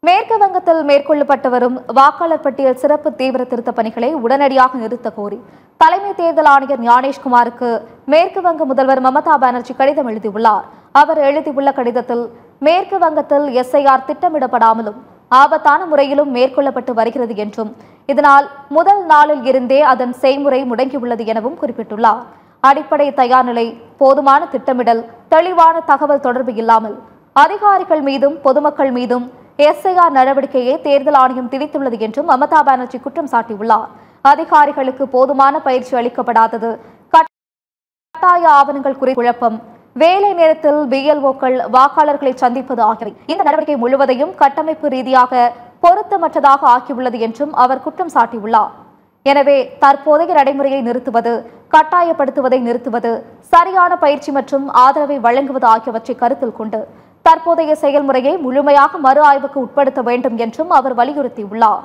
மேற்கு வங்கத்தில் மேற்கொள்ளப்பட்டு வரும் வாக்காளர் பட்டியல் சிறப்பு தீவிர திருத்த பணிகளை உடனடியாக நிறுத்த கோரி தலைமை தேர்தல் ஆணையர் ஞானேஷ்குமாருக்கு மேற்கு வங்க முதல்வர் மமதா பானர்ஜி கடிதம் எழுதியுள்ளார். அவர் எழுதியுள்ள கடிதத்தில் மேற்கு வங்கத்தில் எஸ்ஐஆர் திட்டமிடப்படாமலும் ஆபத்தான முறையிலும் மேற்கொள்ளப்பட்டு வருகிறது என்றும் இதனால் முதல் நாளில் இருந்தே அதன் செய்முறை முடங்கியுள்ளது எனவும் குறிப்பிட்டுள்ளார். அடிப்படை தயார் நிலை, போதுமான திட்டமிடல், தெளிவான தகவல் தொடர்பு இல்லாமல் அதிகாரிகள் மீதும் பொதுமக்கள் மீதும் எஸ்ஐஆர் நடவடிக்கையை தேர்தல் ஆணையம் திணித்துள்ளது என்றும் மமதா பானர்ஜி குற்றம் சாட்டியுள்ளார். அதிகாரிகளுக்கு போதுமான பயிற்சி அளிக்கப்படாதது, கட்டாய ஆவணங்கள் குறித்த குழப்பம், வேலை நேரத்தில் பிஎல்ஓக்கள் வாக்காளர்களை சந்திப்பது ஆகியவை இந்த நடவடிக்கை முழுவதையும் கட்டமைப்பு ரீதியாக பொருத்தமற்றதாக ஆக்கியுள்ளது என்றும் அவர் குற்றம் சாட்டியுள்ளார். எனவே தற்போதைய நடைமுறையை நிறுத்துவது, கட்டாயப்படுத்துவதை நிறுத்துவது, சரியான பயிற்சி மற்றும் ஆதரவை வழங்குவது ஆகியவற்றை கருத்தில் கொண்டு தற்போதைய செயல்முறையை முழுமையாக மறு ஆய்வுக்கு உட்படுத்த வேண்டும் என்றும் அவர் வலியுறுத்தியுள்ளார்.